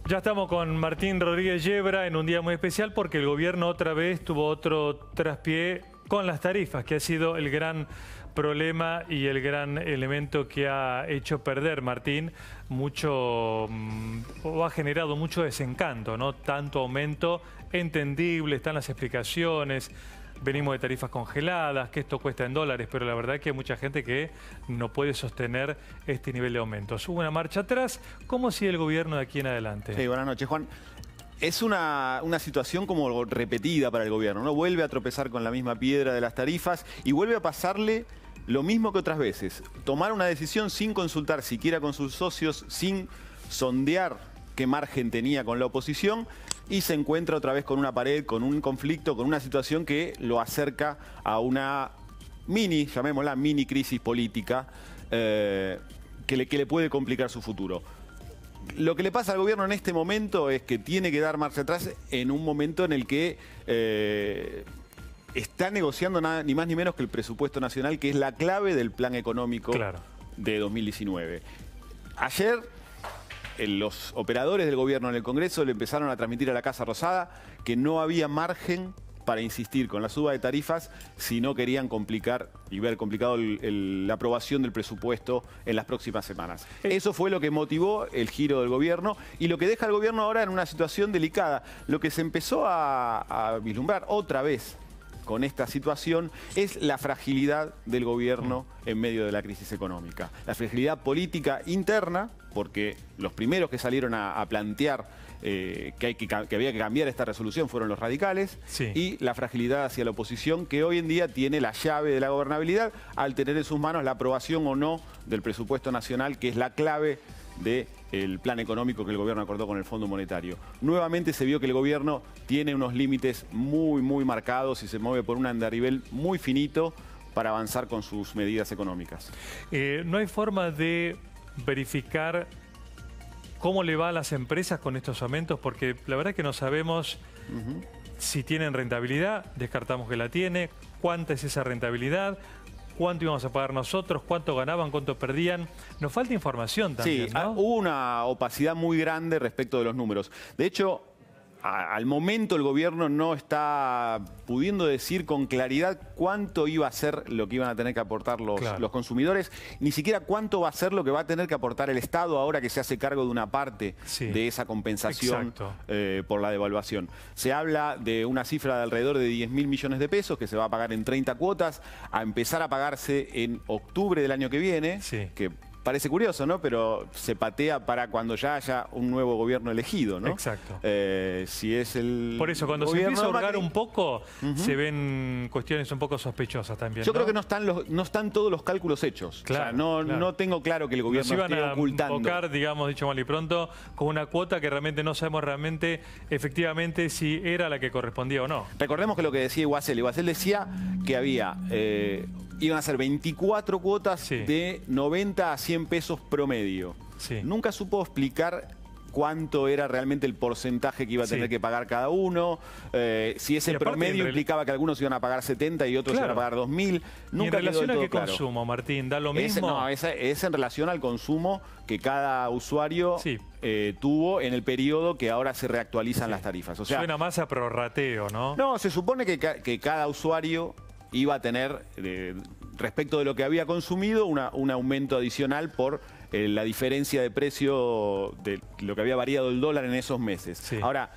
Ya estamos con Martín Rodríguez Yebra en un día muy especial porque el gobierno otra vez tuvo otro traspié con las tarifas, que ha sido el gran problema y el gran elemento que ha hecho perder, Martín, mucho, o ha generado mucho desencanto, ¿no? Tanto aumento, entendible, están las explicaciones. Venimos de tarifas congeladas, que esto cuesta en dólares, pero la verdad es que hay mucha gente que no puede sostener este nivel de aumentos. Hubo una marcha atrás. ¿Cómo sigue el gobierno de aquí en adelante? Sí, buenas noches, Juan. Es una situación como repetida para el gobierno, ¿no? Vuelve a tropezar con la misma piedra de las tarifas y vuelve a pasarle lo mismo que otras veces. Tomar una decisión sin consultar siquiera con sus socios, sin sondear qué margen tenía con la oposición, y se encuentra otra vez con una pared, con un conflicto, con una situación que lo acerca a una llamémosla mini crisis política, que le puede complicar su futuro. Lo que le pasa al gobierno en este momento es que tiene que dar marcha atrás en un momento en el que está negociando nada, ni más ni menos que el presupuesto nacional, que es la clave del plan económico de 2019. Ayer los operadores del gobierno en el Congreso le empezaron a transmitir a la Casa Rosada que no había margen para insistir con la suba de tarifas si no querían complicar y ver complicado la aprobación del presupuesto en las próximas semanas. Eso fue lo que motivó el giro del gobierno y lo que deja al gobierno ahora en una situación delicada. Lo que se empezó a vislumbrar otra vez con esta situación es la fragilidad del gobierno en medio de la crisis económica. La fragilidad política interna, porque los primeros que salieron a plantear que había que cambiar esta resolución fueron los radicales, y la fragilidad hacia la oposición, que hoy en día tiene la llave de la gobernabilidad al tener en sus manos la aprobación o no del presupuesto nacional, que es la clave del plan económico que el gobierno acordó con el Fondo Monetario. Nuevamente se vio que el gobierno tiene unos límites muy marcados y se mueve por un andarivel muy finito para avanzar con sus medidas económicas. ¿No hay forma de verificar cómo le va a las empresas con estos aumentos? Porque la verdad es que no sabemos si tienen rentabilidad, descartamos que la tiene, cuánta es esa rentabilidad, cuánto íbamos a pagar nosotros, cuánto ganaban, cuánto perdían. Nos falta información también, sí, ¿no? Hubo una opacidad muy grande respecto de los números. De hecho, al momento el gobierno no está pudiendo decir con claridad cuánto iba a ser lo que iban a tener que aportar los consumidores, ni siquiera cuánto va a ser lo que va a tener que aportar el Estado ahora que se hace cargo de una parte de esa compensación por la devaluación. Se habla de una cifra de alrededor de 10.000 millones de pesos que se va a pagar en 30 cuotas, a empezar a pagarse en octubre del año que viene, que parece curioso, ¿no? Pero se patea para cuando ya haya un nuevo gobierno elegido, ¿no? Exacto. Si es el Por eso, cuando se empieza a hurgar un poco, se ven cuestiones un poco sospechosas también, Yo creo que no están todos los cálculos hechos. Claro, o sea, no tengo claro que el gobierno esté ocultando. Nos iban a invocar, digamos, dicho mal y pronto, con una cuota que realmente no sabemos efectivamente si era la que correspondía o no. Recordemos que lo que decía Iguacel decía que había iban a ser 24 cuotas de 90 a 100 pesos promedio. Nunca supo explicar cuánto era realmente el porcentaje que iba a tener que pagar cada uno, si ese promedio implicaba que algunos iban a pagar 70 y otros iban a pagar 2.000. Nunca ¿Y en relación a qué claro. consumo, Martín? ¿Da lo mismo? No, es en relación al consumo que cada usuario tuvo en el periodo que ahora se reactualizan las tarifas. O sea, suena más a prorrateo, ¿no? No, se supone que cada usuario iba a tener, respecto de lo que había consumido, un aumento adicional por la diferencia de precio de lo que había variado el dólar en esos meses. Ahora,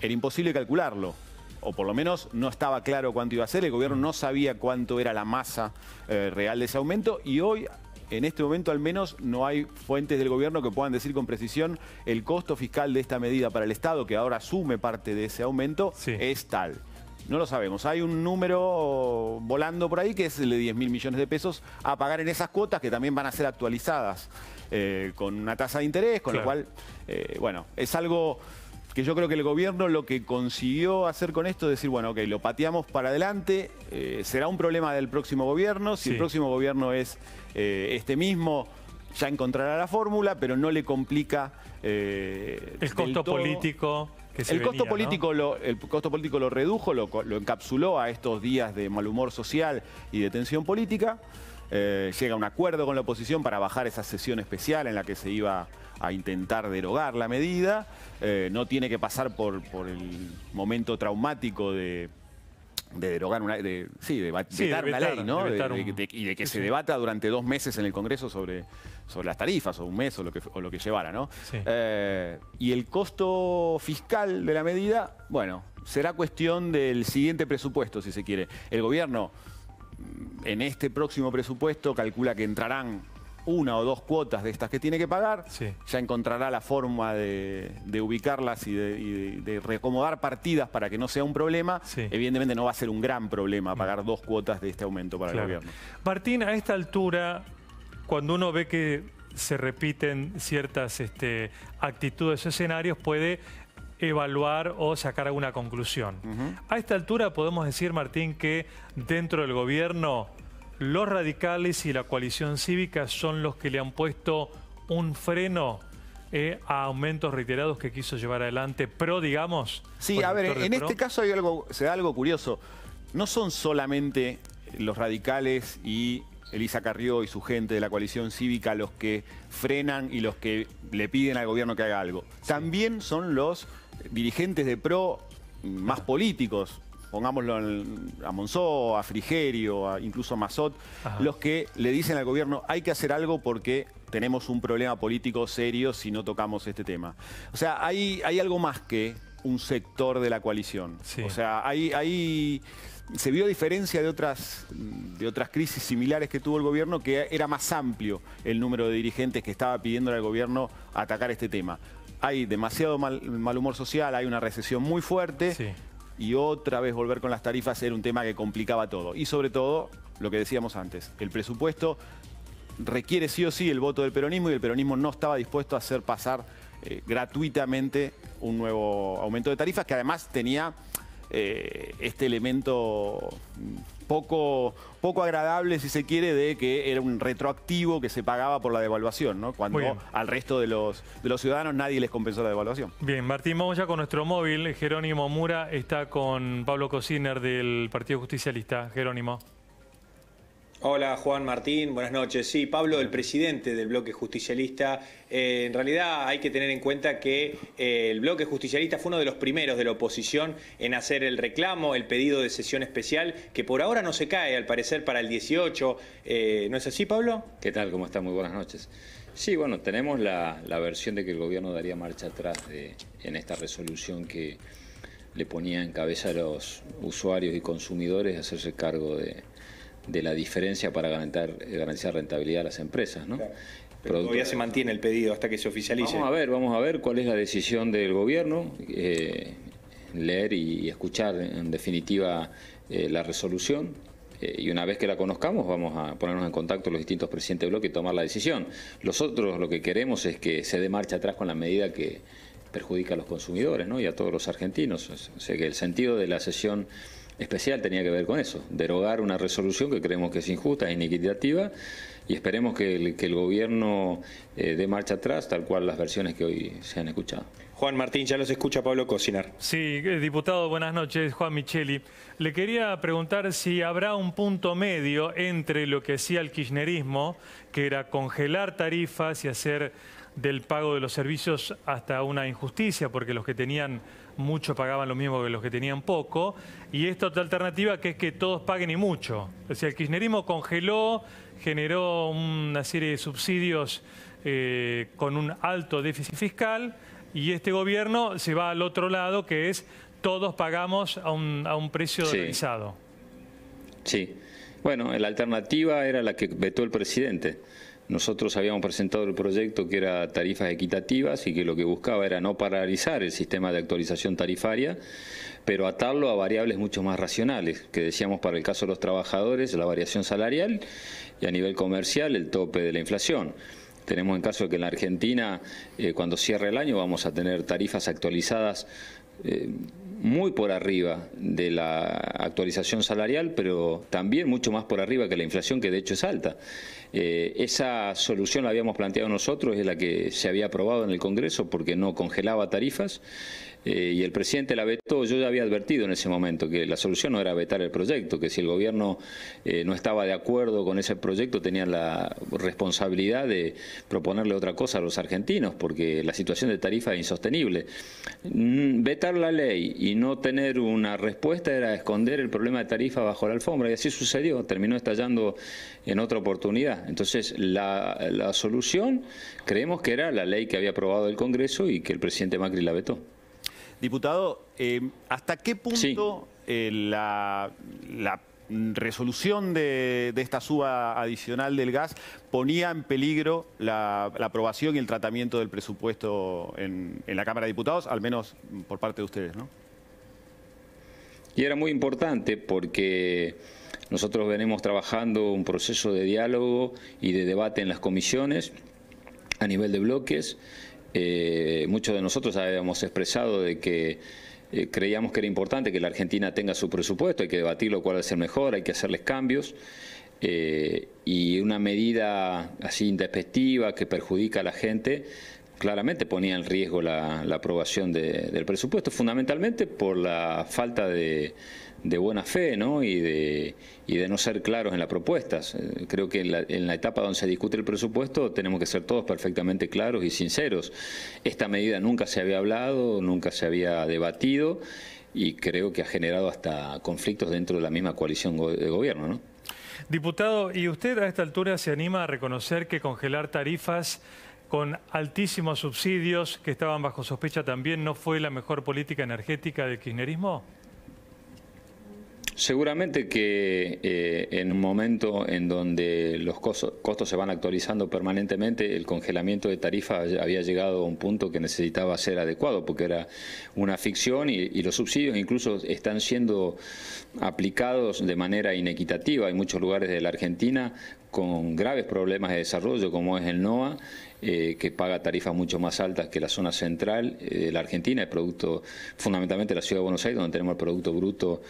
era imposible calcularlo, o por lo menos no estaba claro cuánto iba a ser. El gobierno no sabía cuánto era la masa real de ese aumento, y hoy, en este momento al menos, no hay fuentes del gobierno que puedan decir con precisión el costo fiscal de esta medida para el Estado, que ahora asume parte de ese aumento, es tal. No lo sabemos. Hay un número volando por ahí que es el de 10.000 millones de pesos a pagar en esas cuotas, que también van a ser actualizadas con una tasa de interés, con lo cual, bueno, es algo que yo creo que el gobierno lo que consiguió hacer con esto es decir, bueno, ok, lo pateamos para adelante, será un problema del próximo gobierno. Si el próximo gobierno es este mismo, ya encontrará la fórmula, pero no le complica el costo político. El costo político lo redujo, lo encapsuló a estos días de mal humor social y de tensión política. Llega a un acuerdo con la oposición para bajar esa sesión especial en la que se iba a intentar derogar la medida. no tiene que pasar por el momento traumático de derogar vetar una ley, ¿no? Y de que se debata durante 2 meses en el Congreso sobre las tarifas, o un mes, o lo que llevara, ¿no? Sí. Y el costo fiscal de la medida, bueno, será cuestión del siguiente presupuesto, si se quiere. El gobierno, en este próximo presupuesto, calcula que entrarán 1 o 2 cuotas de estas que tiene que pagar, sí. Ya encontrará la forma de ubicarlas y de reacomodar partidas para que no sea un problema. Sí. Evidentemente no va a ser un gran problema pagar 2 cuotas de este aumento para el gobierno. Martín, a esta altura, cuando uno ve que se repiten ciertas actitudes o escenarios, puede evaluar o sacar alguna conclusión. A esta altura podemos decir, Martín, que dentro del gobierno los radicales y la coalición cívica son los que le han puesto un freno a aumentos reiterados que quiso llevar adelante PRO, digamos. Sí, a ver, en este caso se da algo curioso. No son solamente los radicales y Elisa Carrió y su gente de la coalición cívica los que frenan y los que le piden al gobierno que haga algo. Sí. También son los dirigentes de PRO más políticos, pongámoslo a Monzó, a Frigerio, incluso a Massot, los que le dicen al gobierno hay que hacer algo porque tenemos un problema político serio si no tocamos este tema. O sea, hay algo más que un sector de la coalición. Sí. O sea, se vio diferencia de otras crisis similares que tuvo el gobierno, que era más amplio el número de dirigentes que estaba pidiéndole al gobierno atacar este tema. Hay demasiado mal humor social, hay una recesión muy fuerte. Sí. Y otra vez volver con las tarifas era un tema que complicaba todo. Y sobre todo, lo que decíamos antes, el presupuesto requiere sí o sí el voto del peronismo y el peronismo no estaba dispuesto a hacer pasar gratuitamente un nuevo aumento de tarifas que además tenía este elemento poco agradable, si se quiere, de que era un retroactivo que se pagaba por la devaluación, ¿no? Cuando al resto de los ciudadanos nadie les compensó la devaluación. Bien, Martín, vamos ya con nuestro móvil. Jerónimo Mura está con Pablo Cociner del Partido Justicialista. Jerónimo. Hola Juan, Martín, buenas noches. Sí, Pablo, el presidente del bloque justicialista. En realidad hay que tener en cuenta que el bloque justicialista fue uno de los primeros de la oposición en hacer el reclamo, el pedido de sesión especial, que por ahora no se cae, al parecer, para el 18. ¿No es así, Pablo? ¿Qué tal? ¿Cómo está? Muy buenas noches. Sí, bueno, tenemos la versión de que el gobierno daría marcha atrás en esta resolución que le ponía en cabeza a los usuarios y consumidores hacerse cargo de la diferencia para garantizar rentabilidad a las empresas, ¿no? Claro. Pero todavía se mantiene el pedido hasta que se oficialice. Vamos a ver cuál es la decisión del gobierno, leer y escuchar en definitiva la resolución. Y una vez que la conozcamos vamos a ponernos en contacto los distintos presidentes de bloque y tomar la decisión. Nosotros lo que queremos es que se dé marcha atrás con la medida que perjudica a los consumidores, ¿no? Y a todos los argentinos. O sea que el sentido de la sesión especial tenía que ver con eso, derogar una resolución que creemos que es injusta, es inequitativa, y esperemos que el gobierno dé marcha atrás, tal cual las versiones que hoy se han escuchado. Juan Martín, ya los escucha Pablo Cocinar. Sí, diputado, buenas noches, Juan Micheli. Le quería preguntar si habrá un punto medio entre lo que hacía el kirchnerismo, que era congelar tarifas y hacer del pago de los servicios hasta una injusticia, porque los que tenían mucho pagaban lo mismo que los que tenían poco, y esta otra alternativa que es que todos paguen y mucho. O sea, el kirchnerismo congeló, generó una serie de subsidios con un alto déficit fiscal, y este gobierno se va al otro lado, que es todos pagamos a un precio dolarizado. Sí. Bueno, la alternativa era la que vetó el presidente. Nosotros habíamos presentado el proyecto que era tarifas equitativas y que lo que buscaba era no paralizar el sistema de actualización tarifaria, pero atarlo a variables mucho más racionales, que decíamos para el caso de los trabajadores la variación salarial y a nivel comercial el tope de la inflación. Tenemos en caso de que en la Argentina, cuando cierre el año, vamos a tener tarifas actualizadas muy por arriba de la actualización salarial, pero también mucho más por arriba que la inflación, que de hecho es alta. Esa solución la habíamos planteado nosotros, es la que se había aprobado en el Congreso porque no congelaba tarifas. Y el presidente la vetó. Yo ya había advertido en ese momento que la solución no era vetar el proyecto, que si el gobierno no estaba de acuerdo con ese proyecto tenía la responsabilidad de proponerle otra cosa a los argentinos, porque la situación de tarifa es insostenible. Vetar la ley y no tener una respuesta era esconder el problema de tarifa bajo la alfombra, y así sucedió, terminó estallando en otra oportunidad. Entonces la solución creemos que era la ley que había aprobado el Congreso y que el presidente Macri la vetó. Diputado, ¿hasta qué punto la resolución de esta suba adicional del gas ponía en peligro la aprobación y el tratamiento del presupuesto en la Cámara de Diputados, al menos por parte de ustedes, ¿no? Y era muy importante porque nosotros venimos trabajando un proceso de diálogo y de debate en las comisiones a nivel de bloques. Muchos de nosotros habíamos expresado de que creíamos que era importante que la Argentina tenga su presupuesto, hay que debatirlo cuál es el mejor, hay que hacerles cambios, y una medida así intempestiva que perjudica a la gente claramente ponía en riesgo la aprobación del presupuesto, fundamentalmente por la falta de buena fe, ¿no? y de no ser claros en las propuestas. Creo que en la etapa donde se discute el presupuesto tenemos que ser todos perfectamente claros y sinceros. Esta medida nunca se había hablado, nunca se había debatido, y creo que ha generado hasta conflictos dentro de la misma coalición de gobierno, ¿no? Diputado, ¿y usted a esta altura se anima a reconocer que congelar tarifas con altísimos subsidios que estaban bajo sospecha también no fue la mejor política energética del kirchnerismo? Seguramente que en un momento en donde los costos se van actualizando permanentemente, el congelamiento de tarifas había llegado a un punto que necesitaba ser adecuado, porque era una ficción y los subsidios incluso están siendo aplicados de manera inequitativa. Hay muchos lugares de la Argentina con graves problemas de desarrollo, como es el NOA, que paga tarifas mucho más altas que la zona central de la Argentina, el producto, fundamentalmente la ciudad de Buenos Aires, donde tenemos el producto bruto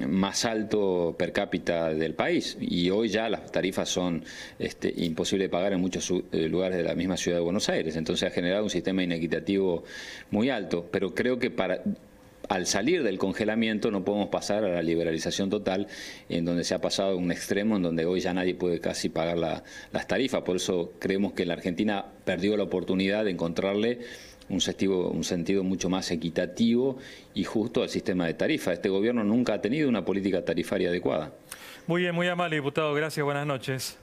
más alto per cápita del país, y hoy ya las tarifas son imposibles de pagar en muchos lugares de la misma ciudad de Buenos Aires. Entonces ha generado un sistema inequitativo muy alto, pero creo que al salir del congelamiento no podemos pasar a la liberalización total, en donde se ha pasado a un extremo en donde hoy ya nadie puede casi pagar las tarifas. Por eso creemos que la Argentina perdió la oportunidad de encontrarle un sentido mucho más equitativo y justo al sistema de tarifas. Este gobierno nunca ha tenido una política tarifaria adecuada. Muy bien, muy amable, diputado. Gracias, buenas noches.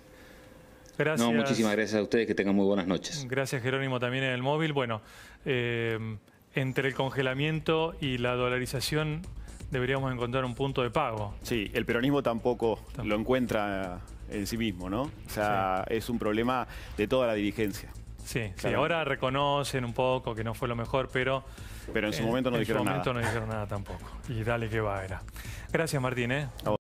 Gracias. No, muchísimas gracias a ustedes, que tengan muy buenas noches. Gracias, Jerónimo, también en el móvil. Bueno, entre el congelamiento y la dolarización deberíamos encontrar un punto de pago. Sí, el peronismo tampoco lo encuentra en sí mismo, ¿no? O sea, es un problema de toda la dirigencia. Sí, sí, ahora reconocen un poco que no fue lo mejor, pero en su momento no dijeron nada. En su momento no dijeron nada tampoco. Y dale que va, era. Gracias, Martín,